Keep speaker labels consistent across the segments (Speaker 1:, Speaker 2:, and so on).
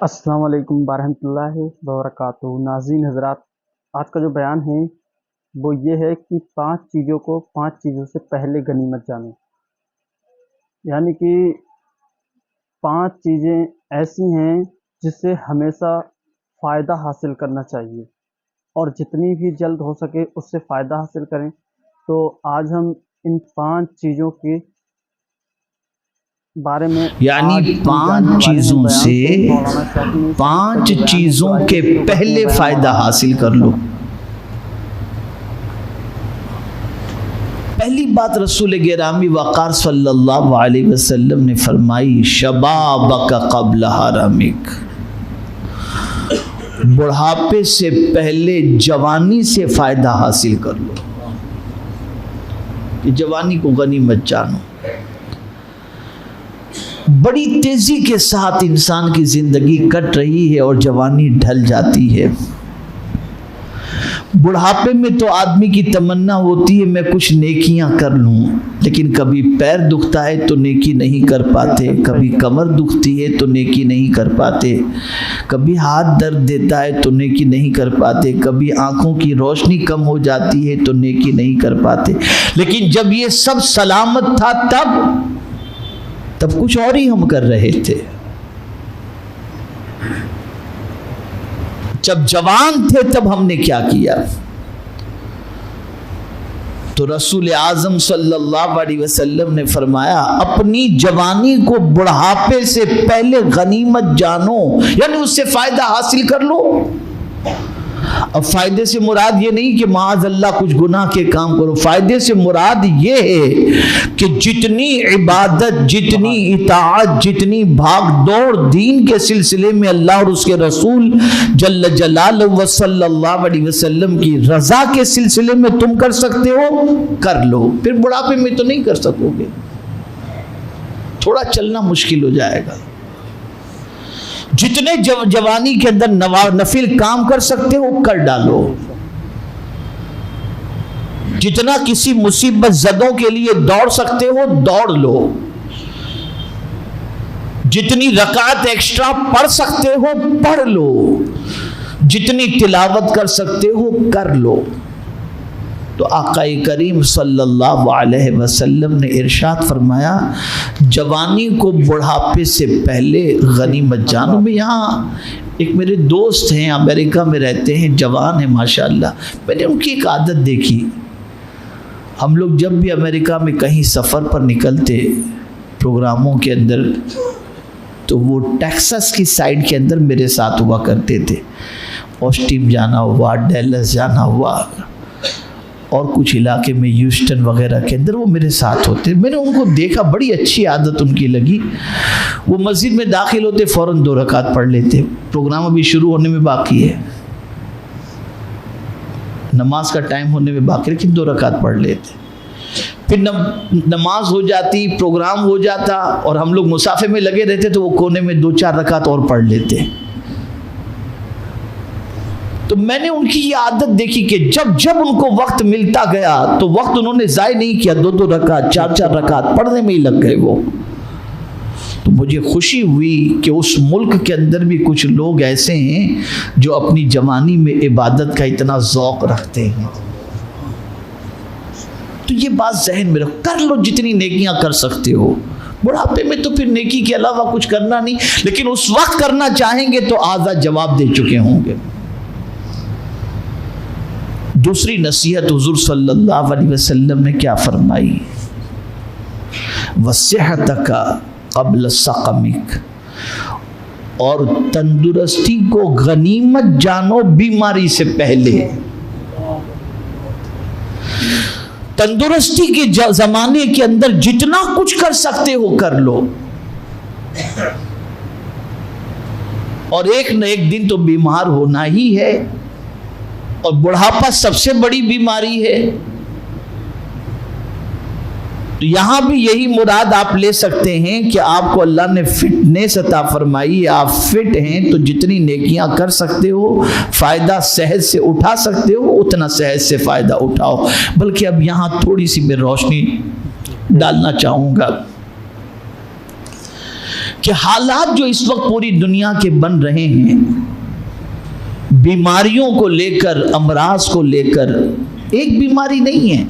Speaker 1: अस्सलाम वालेकुम वरहमतुल्लाहि वबरकातुहू। नाज़रीन हज़रात, आज का जो बयान है वो ये है कि 5 चीज़ों को 5 चीज़ों से पहले गनीमत जानो। यानी कि 5 चीज़ें ऐसी हैं जिससे हमेशा फ़ायदा हासिल करना चाहिए और जितनी भी जल्द हो सके उससे फ़ायदा हासिल करें। तो आज हम इन 5 चीज़ों के बारे में
Speaker 2: यानी
Speaker 1: आज हम
Speaker 2: 5
Speaker 1: जानने वाले हैं
Speaker 2: चीजों
Speaker 1: बयान
Speaker 2: से
Speaker 1: से। मौलाना शाफी साहब का
Speaker 2: 5
Speaker 1: जो बयान है, तो
Speaker 2: चीजों
Speaker 1: आइए
Speaker 2: के
Speaker 1: शुरू करते हैं
Speaker 2: पहले
Speaker 1: बयान
Speaker 2: फायदा
Speaker 1: मौलाना
Speaker 2: हासिल कर लो। पहली बात रसूल गिरामी वक़ार सल्लल्लाहु अलैहि वसल्लम ने फरमाई, शबाबक क़ब्ल हरमिक, बुढ़ापे से पहले जवानी से फायदा हासिल कर लो। कि जवानी को गनीमत जानो। बड़ी तेजी के साथ इंसान की जिंदगी कट रही है और जवानी ढल जाती है। बुढ़ापे में तो आदमी की तमन्ना होती है मैं कुछ नेकियां कर लूं, लेकिन कभी पैर दुखता है तो नेकी नहीं कर पाते, कभी कमर दुखती है तो नेकी नहीं कर पाते, कभी हाथ दर्द देता है तो नेकी नहीं कर पाते, कभी आंखों की रोशनी कम हो जाती है तो नेकी नहीं कर पाते। लेकिन जब ये सब सलामत था तब कुछ और ही हम कर रहे थे। जब जवान थे तब हमने क्या किया? तो रसूल आज़म सल्लल्लाहु अलैहि वसल्लम ने फरमाया, अपनी जवानी को बुढ़ापे से पहले गनीमत जानो, यानी उससे फायदा हासिल कर लो। अब फायदे से मुराद ये नहीं कि माज़ अल्लाह कुछ गुनाह के काम करो। फायदे से मुराद ये है कि जितनी इबादत, जितनी इताअत, जितनी भाग दौड़ दीन के सिलसिले में अल्लाह और उसके रसूल जल्ल जलालहु व सल्लल्लाहु अलैहि वसल्लम की रजा के सिलसिले में तुम कर सकते हो, कर लो। फिर बुढ़ापे में तो नहीं कर सकोगे, थोड़ा चलना मुश्किल हो जाएगा। जितने जवानी के अंदर नफिल काम कर सकते हो कर डालो। जितना किसी मुसीबत ज़दों के लिए दौड़ सकते हो दौड़ लो। जितनी रकात एक्स्ट्रा पढ़ सकते हो पढ़ लो। जितनी तिलावत कर सकते हो कर लो। तो आक़ाए करीम सल्लल्लाहु अलैहि वसल्लम ने इरशाद फरमाया, जवानी को बुढ़ापे से पहले गनीमत जानो। मैं यहाँ एक मेरे दोस्त हैं, अमेरिका में रहते हैं, जवान हैं माशाअल्लाह। मैंने उनकी एक आदत देखी। हम लोग जब भी अमेरिका में कहीं सफ़र पर निकलते प्रोग्रामों के अंदर, तो वो टेक्सास की साइड के अंदर मेरे साथ हुआ करते थे। ऑस्टिन जाना हुआ, डैलस जाना हुआ, और कुछ इलाके में ह्यूस्टन वगैरह के अंदर वो मेरे साथ होते। मैंने उनको देखा, बड़ी अच्छी आदत उनकी लगी। वो मस्जिद में दाखिल होते फ़ौरन 2 रकात पढ़ लेते। प्रोग्राम अभी शुरू होने में बाकी है, नमाज का टाइम होने में बाकी, लेकिन 2 रकात पढ़ लेते। फिर नमाज हो जाती, प्रोग्राम हो जाता और हम लोग मुसाफे में लगे रहते, तो वो कोने में 2-4 रकात और पढ़ लेते। तो मैंने उनकी ये आदत देखी कि जब जब उनको वक्त मिलता गया तो वक्त उन्होंने ज़ाय नहीं किया, 2-2 रकात 4-4 रकात पढ़ने में ही लग गए वो। तो मुझे खुशी हुई कि उस मुल्क के अंदर भी कुछ लोग ऐसे हैं जो अपनी जवानी में इबादत का इतना ज़ौक़ रखते हैं। तो ये बात जहन में रखो, कर लो जितनी नेकियां कर सकते हो। बुढ़ापे में तो फिर नेकी के अलावा कुछ करना नहीं, लेकिन उस वक्त करना चाहेंगे तो आज़ाद जवाब दे चुके होंगे। दूसरी नसीहत हुज़ूर सल्लल्लाहु अलैहि वसल्लम ने क्या फरमाई, वस्सिहतका क़ब्ल सक़मिक, और तंदुरुस्ती को गनीमत जानो बीमारी से पहले। तंदुरुस्ती के ज़माने के अंदर जितना कुछ कर सकते हो कर लो, और एक न एक दिन तो बीमार होना ही है, और बुढ़ापा सबसे बड़ी बीमारी है। तो यहां भी यही मुराद आप ले सकते हैं कि आपको अल्लाह ने फिटनेस अता फरमाई, आप फिट हैं तो जितनी नेकियां कर सकते हो, फ़ायदा सेहत से उठा सकते हो, उतना सेहत से फ़ायदा उठाओ। बल्कि अब यहाँ थोड़ी सी मैं रोशनी डालना चाहूँगा कि हालात जो इस वक्त पूरी दुनिया के बन रहे हैं, बीमारियों को लेकर, अमराज को लेकर, एक बीमारी नहीं है।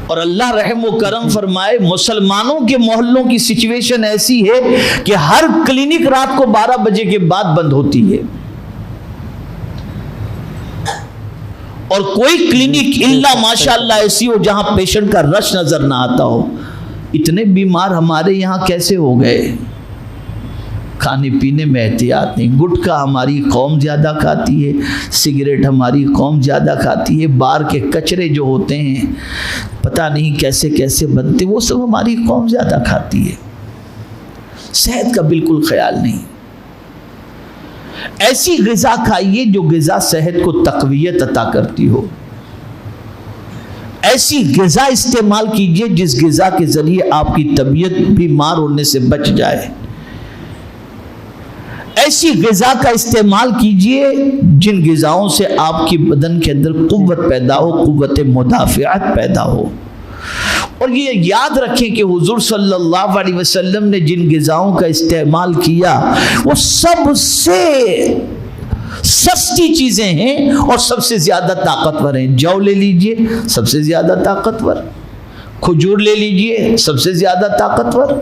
Speaker 2: और अल्लाह रहम व करम फरमाए, मुसलमानों के मोहल्लों की सिचुएशन ऐसी है कि हर क्लिनिक रात को 12 बजे के बाद बंद होती है, और कोई क्लिनिक इल्ला माशाअल्लाह ऐसी हो जहां पेशेंट का रश नजर ना आता हो। इतने बीमार हमारे यहाँ कैसे हो गए? खाने पीने में एहतियात नहीं। गुटखा हमारी कौम ज़्यादा खाती है, सिगरेट हमारी कौम ज़्यादा खाती है, बाहर के कचरे जो होते हैं पता नहीं कैसे कैसे बनते, वो सब हमारी कौम ज़्यादा खाती है। सेहत का बिल्कुल ख्याल नहीं। ऐसी ग़िज़ा खाइए जो ग़िज़ा सेहत को तक़वियत अता करती हो। ऐसी ग़िज़ा इस्तेमाल कीजिए जिस ग़िज़ा के ज़रिए आपकी तबीयत बीमार होने से बच जाए। ऐसी ग़िज़ा का इस्तेमाल कीजिए जिन ग़िज़ाओं से आपकी बदन के अंदर क़ुव्वत पैदा हो, क़ुव्वत मुदाफ़िअत पैदा हो। और ये याद रखें कि हुज़ूर सल्लल्लाहु अलैहि वसल्लम ने जिन ग़िज़ाओं का इस्तेमाल किया वो सबसे सस्ती चीज़ें हैं और सबसे ज़्यादा ताकतवर हैं। जौ ले लीजिए, सबसे ज़्यादा ताकतवर। खजूर ले लीजिए, सबसे ज़्यादा ताकतवर।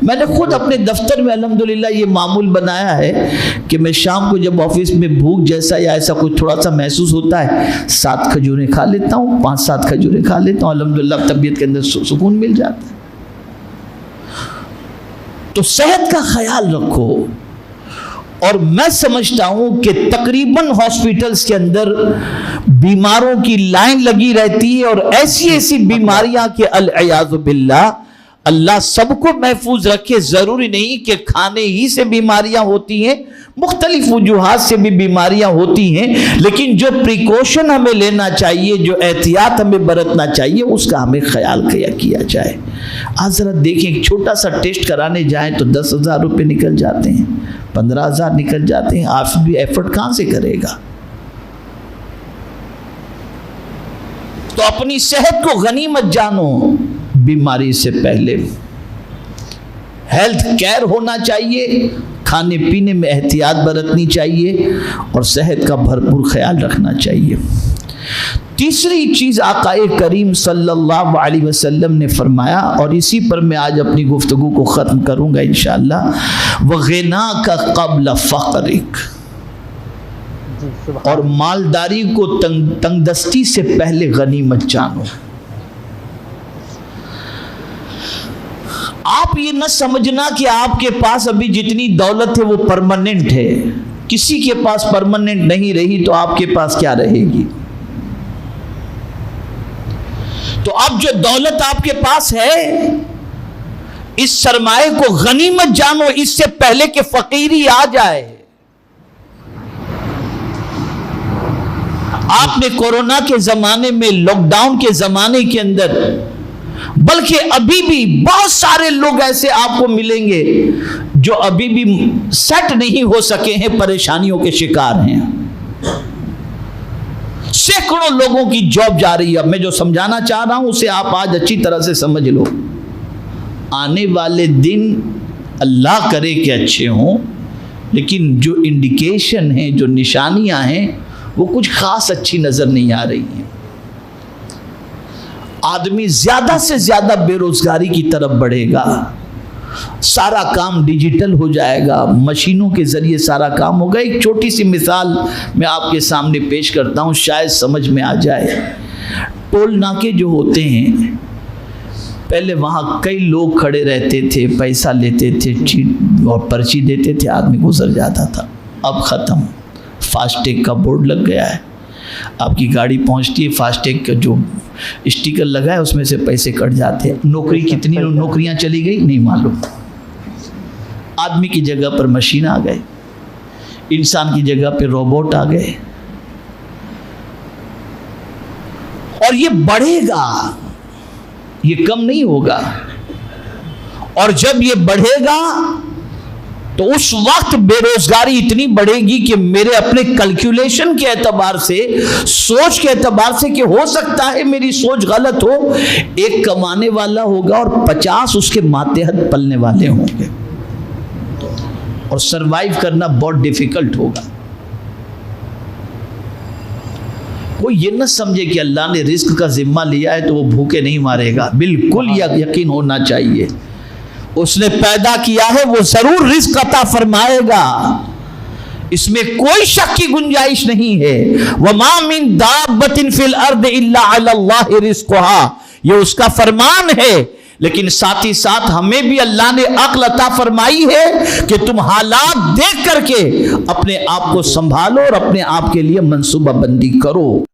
Speaker 2: मैंने खुद अपने दफ्तर में अल्हम्दुलिल्लाह ये मामूल बनाया है कि मैं शाम को जब ऑफिस में भूख जैसा या ऐसा कुछ थोड़ा सा महसूस होता है, 7 खजूरें खा लेता हूँ, 5-7 खजूरें खा लेता हूँ, अल्हम्दुलिल्लाह तबीयत के अंदर सुकून मिल जाता है। तो सेहत का ख्याल रखो। और मैं समझता हूँ कि तकरीबन हॉस्पिटल्स के अंदर बीमारों की लाइन लगी रहती है, और ऐसी ऐसी बीमारियां कि अल-इयाज़ु बिल्लाह, अल्लाह सबको महफूज रखे। ज़रूरी नहीं कि खाने ही से बीमारियां होती हैं, मुख्तलिफ वजूहात से भी बीमारियां होती हैं, लेकिन जो प्रिकॉशन हमें लेना चाहिए, जो एहतियात हमें बरतना चाहिए, उसका हमें ख्याल किया जाए। आज ज़रा देखें, एक छोटा सा टेस्ट कराने जाएं तो 10,000 रुपये निकल जाते हैं, 15,000 निकल जाते हैं। आप भी एफर्ट कहाँ से करेगा? तो अपनी सेहत को गनीमत जानो। बीमारी से पहले हेल्थ केयर होना चाहिए, खाने पीने में एहतियात बरतनी चाहिए और सेहत का भरपूर ख्याल रखना चाहिए। तीसरी चीज़ आकाए करीम सल्लल्लाहु अलैहि वसल्लम ने फरमाया, और इसी पर मैं आज अपनी गुफ्तगू को ख़त्म करूँगा इंशाअल्लाह, वग़िना का क़ब्ल फ़क़रिक, और मालदारी को तंगदस्ती से पहले गनीमत जानो। आप ये न समझना कि आपके पास अभी जितनी दौलत है वो परमानेंट है। किसी के पास परमानेंट नहीं रही तो आपके पास क्या रहेगी? तो अब जो दौलत आपके पास है, इस सरमाए को गनीमत जानो, इससे पहले कि फकीरी आ जाए। आपने कोरोना के जमाने में, लॉकडाउन के जमाने के अंदर, बल्कि अभी भी बहुत सारे लोग ऐसे आपको मिलेंगे जो अभी भी सेट नहीं हो सके हैं, परेशानियों के शिकार हैं। सैकड़ों लोगों की जॉब जा रही है। मैं जो समझाना चाह रहा हूं उसे आप आज अच्छी तरह से समझ लो। आने वाले दिन अल्लाह करे कि अच्छे हों, लेकिन जो इंडिकेशन है, जो निशानियां हैं, वो कुछ खास अच्छी नजर नहीं आ रही हैं। आदमी ज्यादा से ज्यादा बेरोजगारी की तरफ बढ़ेगा। सारा काम डिजिटल हो जाएगा, मशीनों के जरिए सारा काम होगा। एक छोटी सी मिसाल मैं आपके सामने पेश करता हूँ, शायद समझ में आ जाए। टोल नाके जो होते हैं, पहले वहाँ कई लोग खड़े रहते थे, पैसा लेते थे, चीट और पर्ची देते थे, आदमी गुजर जाता था। अब ख़त्म, फास्टैग का बोर्ड लग गया है। आपकी गाड़ी पहुंचती है, फास्टैग का जो स्टिकर लगा है उसमें से पैसे कट जाते हैं। नौकरी, कितनी नौकरियां चली गई नहीं मालूम। आदमी की जगह पर मशीन आ गए, इंसान की जगह पर रोबोट आ गए, और ये बढ़ेगा, ये कम नहीं होगा। और जब ये बढ़ेगा तो उस वक्त बेरोजगारी इतनी बढ़ेगी कि मेरे अपने कैलकुलेशन के एतबार से, सोच के एतबार से, कि हो सकता है मेरी सोच गलत हो, एक कमाने वाला होगा और 50 उसके मातहत पलने वाले होंगे, और सरवाइव करना बहुत डिफिकल्ट होगा। कोई ये न समझे कि अल्लाह ने रिस्क का जिम्मा लिया है तो वो भूखे नहीं मारेगा, बिल्कुल यकीन होना चाहिए। उसने पैदा किया है, वो जरूर रिस्क अता फरमाएगा, इसमें कोई शक की गुंजाइश नहीं है। वमा मिन दाब्बतिन फिल अर्द इल्ला अलल्लाहि रिस्कुहा, ये उसका फरमान है। लेकिन साथ ही साथ हमें भी अल्लाह ने अक्ल अता फरमाई है कि तुम हालात देख करके अपने आप को संभालो और अपने आप के लिए मंसूबा बंदी करो।